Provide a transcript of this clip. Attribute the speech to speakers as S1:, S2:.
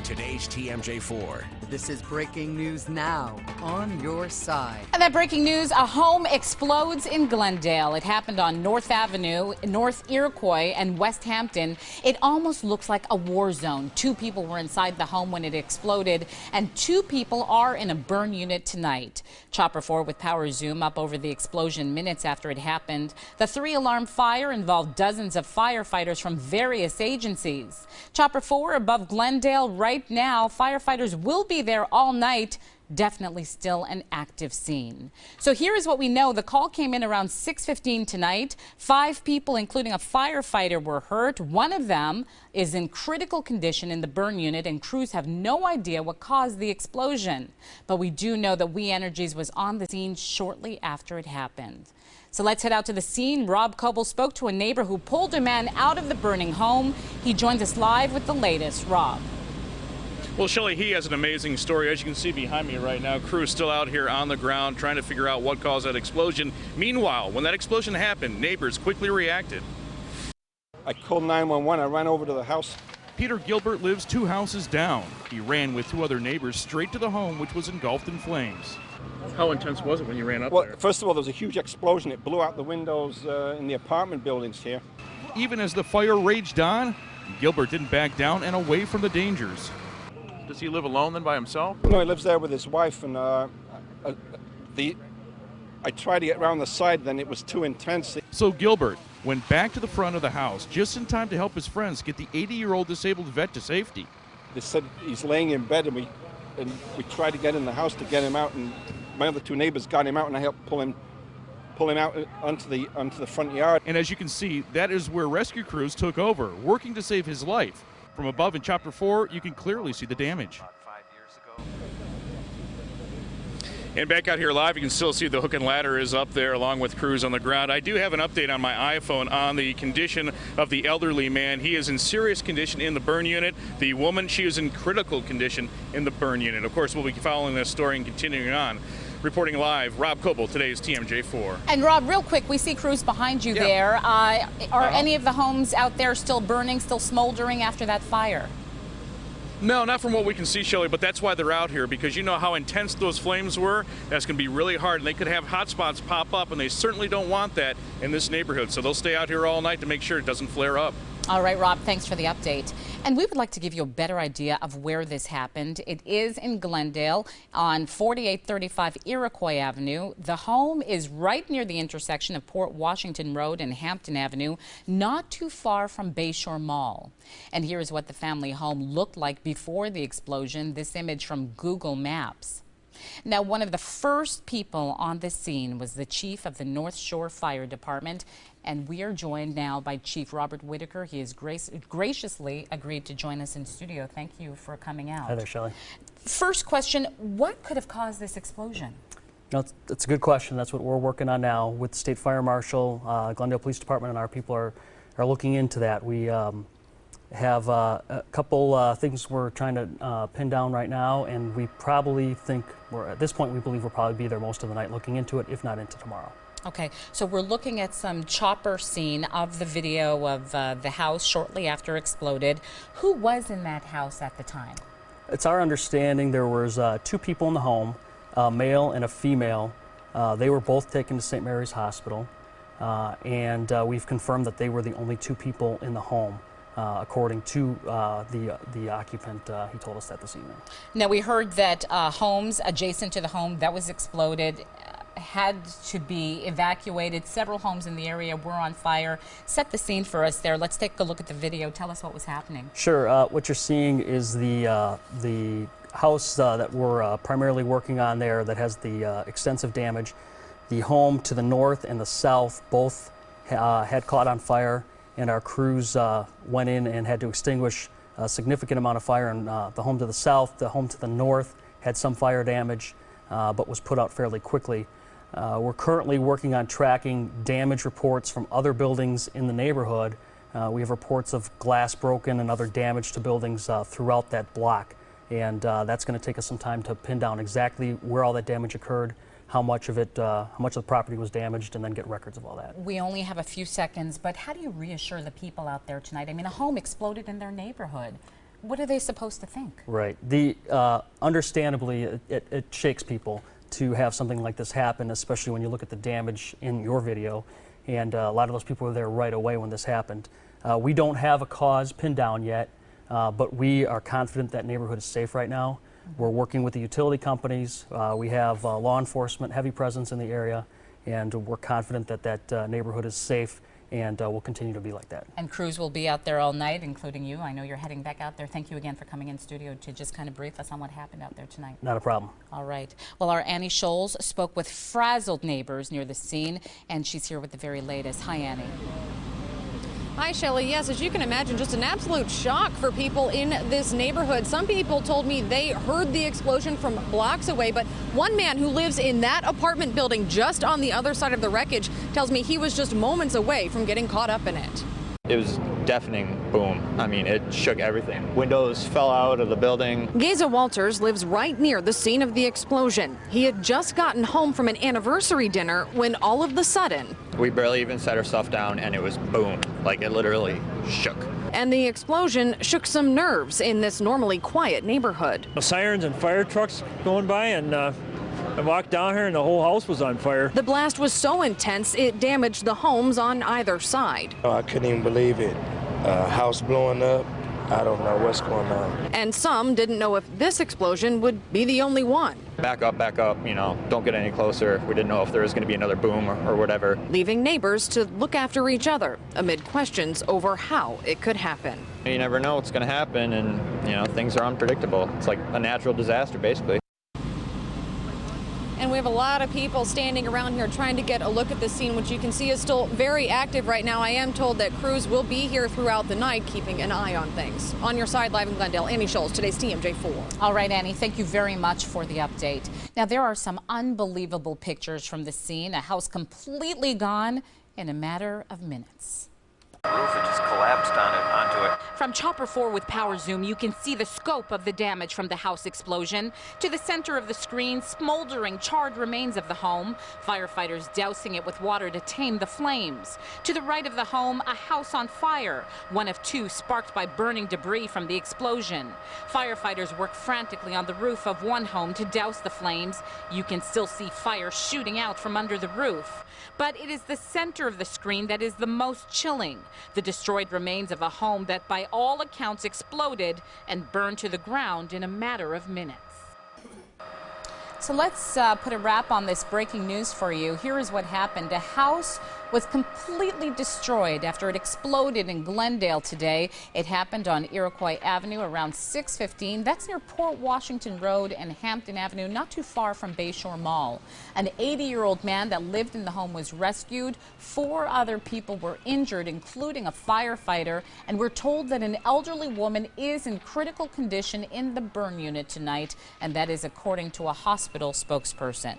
S1: today's TMJ4.
S2: This is breaking news now on your side.
S3: And that breaking news, a home explodes in Glendale. It happened on North Avenue, North Iroquois and West Hampton. It almost looks like a war zone. 2 people were inside the home when it exploded, and 2 people are in a burn unit tonight. Chopper 4 with power zoom up over the explosion minutes after it happened. The 3-alarm fire involved dozens of firefighters from various agencies. Chopper 4 above Glendale right now. Firefighters will be there all night. Definitely still an active scene. So here is what we know. The call came in around 6:15 tonight. 5 people, including a firefighter, were hurt. One of them is in critical condition in the burn unit, and crews have no idea what caused the explosion. But we do know that We Energies was on the scene shortly after it happened. So let's head out to the scene. Rob Coble spoke to a neighbor who pulled a man out of the burning home. He joins us live with the latest. Rob.
S4: Well, Shelley, he has an amazing story. As you can see behind me right now, crew is still out here on the ground trying to figure out what caused that explosion. Meanwhile, when that explosion happened, neighbors quickly reacted.
S5: I called 911. I ran over to the house.
S4: Peter Gilbert lives 2 houses down. He ran with 2 other neighbors straight to the home, which was engulfed in flames. How intense was it when you ran up there?
S5: Well, first of all, there was a huge explosion. It blew out the windows in the apartment buildings here.
S4: Even as the fire raged on, Gilbert didn't back down and away from the dangers. Does he live alone then by himself?
S5: No, he lives there with his wife, and I tried to get around the side, then it was too intense.
S4: So Gilbert went back to the front of the house just in time to help his friends get the 80-year-old disabled vet to safety.
S5: They said he's laying in bed, and we tried to get in the house to get him out, and my other 2 neighbors got him out, and I helped pull him out onto the front yard.
S4: And as you can see, that is where rescue crews took over, working to save his life. From above in Chopper 4, you can clearly see the damage. And back out here live, you can still see the hook and ladder is up there along with crews on the ground. I do have an update on my iPhone on the condition of the elderly man. He is in serious condition in the burn unit. The woman, she is in critical condition in the burn unit. Of course, we'll be following this story and continuing on. Reporting live, Rob Coble, today's TMJ4.
S3: And Rob, real quick, we see crews behind you there. Are any of the homes out there still burning, still smoldering after that fire?
S4: No, not from what we can see, Shelley, but that's why they're out here, because you know how intense those flames were. That's going to be really hard, and they could have hot spots pop up, and they certainly don't want that in this neighborhood. So they'll stay out here all night to make sure it doesn't flare up.
S3: All right, Rob, thanks for the update. And we would like to give you a better idea of where this happened. It is in Glendale on 4835 Iroquois Avenue. The home is right near the intersection of Port Washington Road and Hampton Avenue, not too far from Bayshore Mall. And here is what the family home looked like before the explosion. This image from Google Maps. Now, one of the first people on the scene was the chief of the North Shore Fire Department, and we are joined now by Chief Robert Whitaker. He has graciously agreed to join us in studio. Thank you for coming out.
S6: Hi there, Shelley.
S3: First question, what could have caused this explosion?
S6: No, it's a good question. That's what we're working on now with the State Fire Marshal, Glendale Police Department, and our people are looking into that. We have a couple things we're trying to pin down right now, and we probably think, at this point, we believe we'll probably be there most of the night looking into it, if not into tomorrow.
S3: Okay, so we're looking at some chopper scene of the video of the house shortly after it exploded. Who was in that house at the time?
S6: It's our understanding there was 2 people in the home, a male and a female. They were both taken to St. Mary's Hospital, and we've confirmed that they were the only 2 people in the home. According to the occupant, he told us that this evening.
S3: Now, we heard that homes adjacent to the home that was exploded had to be evacuated. Several homes in the area were on fire. Set the scene for us there. Let's take a look at the video. Tell us what was happening.
S6: Sure. What you're seeing is the house that we're primarily working on there that has the extensive damage. The home to the north and the south both had caught on fire, and our crews went in and had to extinguish a significant amount of fire. And the home to the south, the home to the north had some fire damage, but was put out fairly quickly. We're currently working on tracking damage reports from other buildings in the neighborhood. We have reports of glass broken and other damage to buildings throughout that block, and that's going to take us some time to pin down exactly where all that damage occurred, how much of the property was damaged, and then get records of all that.
S3: We only have a few seconds, but how do you reassure the people out there tonight? I mean, a home exploded in their neighborhood. What are they supposed to think?
S6: Right. Understandably, it shakes people to have something like this happen, especially when you look at the damage in your video. And a lot of those people were there right away when this happened. We don't have a cause pinned down yet, but we are confident that neighborhood is safe right now. We're working with the utility companies. We have law enforcement, heavy presence in the area, and we're confident that that neighborhood is safe and will continue to be like that.
S3: And crews will be out there all night, including you. I know you're heading back out there. Thank you again for coming in studio to just kind of brief us on what happened out there tonight.
S6: Not a problem.
S3: All right. Well, our Annie Scholes spoke with frazzled neighbors near the scene, and she's here with the very latest. Hi, Annie.
S1: Hi, Shelley. Yes, as you can imagine, just an absolute shock for people in this neighborhood. Some people told me they heard the explosion from blocks away, but one man who lives in that apartment building just on the other side of the wreckage tells me he was just moments away from getting caught up in it.
S7: It was deafening boom. I mean, it shook everything. Windows fell out of the building.
S1: Geza Walters lives right near the scene of the explosion. He had just gotten home from an anniversary dinner when all of the sudden,
S7: We barely even set our stuff down and it was boom. Like it literally shook.
S1: and the explosion shook some nerves in this normally quiet neighborhood.
S8: Sirens and fire trucks going by, and I walked down here and the whole house was on fire.
S1: The blast was so intense it damaged the homes on either side.
S9: Oh, I couldn't even believe it. House blowing up. I don't know what's going on.
S1: And some didn't know if this explosion would be the only one.
S7: Back up, you know, don't get any closer. We didn't know if there was going to be another boom or whatever.
S1: Leaving neighbors to look after each other amid questions over how it could happen.
S7: You never know what's going to happen, and, you know, things are unpredictable. It's like a natural disaster, basically.
S1: And we have a lot of people standing around here trying to get a look at the scene, which you can see is still very active right now. I am told that crews will be here throughout the night, keeping an eye on things. On your side, live in Glendale, Annie Scholes, today's TMJ4.
S3: All right, Annie, thank you very much for the update. Now, there are some unbelievable pictures from the scene. A house completely gone in a matter of minutes.
S10: The roof had just collapsed onto it.
S3: From Chopper 4 with Power Zoom, you can see the scope of the damage from the house explosion. To the center of the screen, smoldering, charred remains of the home. Firefighters dousing it with water to tame the flames. To the right of the home, a house on fire, one of two sparked by burning debris from the explosion. Firefighters work frantically on the roof of one home to douse the flames. You can still see fire shooting out from under the roof. But it is the center of the screen that is the most chilling. The destroyed remains of a home that by all accounts exploded and burned to the ground in a matter of minutes. So let's put a wrap on this breaking news for you. Here is what happened. A house was completely destroyed after it exploded in Glendale today. It happened on Iroquois Avenue around 6:15. That's near Port Washington Road and Hampton Avenue, not too far from Bayshore Mall. An 80-year-old man that lived in the home was rescued. 4 other people were injured, including a firefighter. And we're told that an elderly woman is in critical condition in the burn unit tonight, and that is according to a hospital spokesperson.